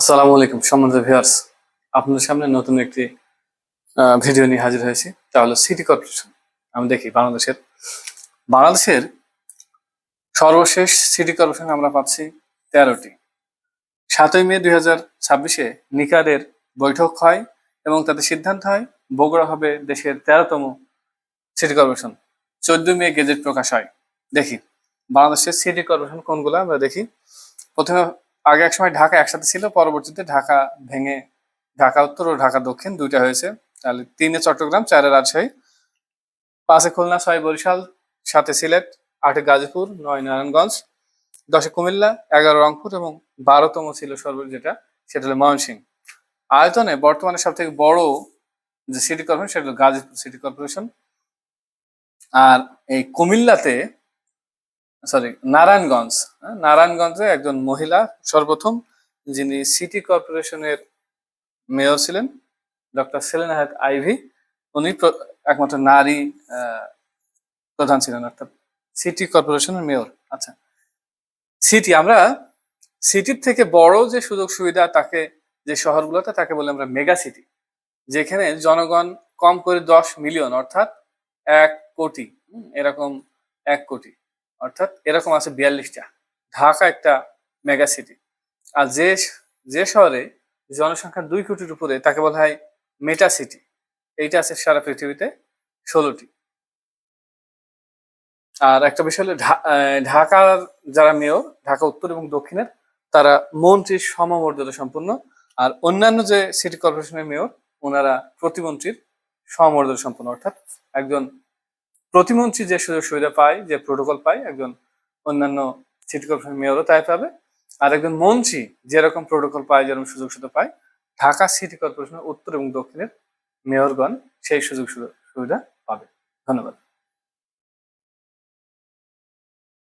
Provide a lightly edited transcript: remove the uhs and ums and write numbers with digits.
আসসালামু আলাইকুম সম্মানিত ভিউয়ার্স, আপনাদের সামনে নতুন একটি ভিডিও নিয়ে হাজির হয়েছি। তা হলো সিটি কর্পোরেশন। আমি দেখি বাংলাদেশের সর্বশেষ সিটি কর্পোরেশন আমরা পাচ্ছি 13টি। 7ই মে 2026-এ নিকারের বৈঠক হয় এবং তাতে সিদ্ধান্ত হয় বগুড়া হবে দেশের 13তম সিটি কর্পোরেশন। 14 মে গেজেট প্রকাশ হয়। দেখি বাংলাদেশের সিটি কর্পোরেশন কোনগুলো আমরা দেখি। প্রথমে আগে একসময় ঢাকা একসাথে ছিল, পরবর্তীতে ঢাকা ভেঙে ঢাকা উত্তর ও ঢাকা দক্ষিণ দুইটা হয়েছে। তাহলে 3-এ চট্টগ্রাম, 4-এ রাজশাহী, 5-এ খুলনা, 6-এ বরিশাল, 7-এ সিলেট, 8-এ গাজীপুর, 9-এ নারায়ণগঞ্জ, 10-এ কুমিল্লা, 11 রংপুর এবং 12তম ছিল সর্বোচ্চ সেটা হলো ময়মনসিংহ। আয়তনে বর্তমানে সব থেকে বড় যে সিটি কর্পোরেশন সেটা হলো গাজীপুর সিটি কর্পোরেশন। আর এই নারায়ণগঞ্জে একজন মহিলা সর্বপ্রথম যিনি সিটি কর্পোরেশনের মেয়র ছিলেন, ডক্টর সেলিনা হায়াত আইভি। উনি একমাত্র নারী প্রধান ছিলেন, অর্থাৎ সিটি কর্পোরেশনের মেয়র। আচ্ছা, আমরা সিটির থেকে বড় যে সুযোগ সুবিধা যে শহরগুলোতে তাকে বলে আমরা মেগা সিটি, যেখানে জনগণ কম করে 10 মিলিয়ন অর্থাৎ 1 কোটি, এরকম 1 কোটি অর্থাৎ এরকম আছে 42টা। ঢাকা একটা মেগা সিটি। আর যে শহরে জনসংখ্যা 2 কোটির উপরে তাকে বলা হয় মেটা সিটি। এইটা আছে সারা পৃথিবীতে 16টি। আর একটা বিষয় হলো ঢাকার যারা মেয়র, ঢাকা উত্তর এবং দক্ষিণের, তারা মন্ত্রীর সমমর্যাদা সম্পন্ন। আর অন্যান্য যে সিটি কর্পোরেশনের মেয়র, ওনারা প্রতিমন্ত্রীর সমমর্যাদা সম্পন্ন। অর্থাৎ একজন প্রতিমন্ত্রী যে সুযোগ সুবিধা পায়, যে প্রোটোকল পায়, একজন অন্যান্য সিটি কর্পোরেশন মেয়রও তাই পাবে। আর একজন মন্ত্রী যেরকম প্রোটোকল পায়, যেরকম সুযোগ সুবিধা পায়, ঢাকা সিটি কর্পোরেশনের উত্তর এবং দক্ষিণের মেয়রগণ সেই সুযোগ সুবিধা পাবে। ধন্যবাদ।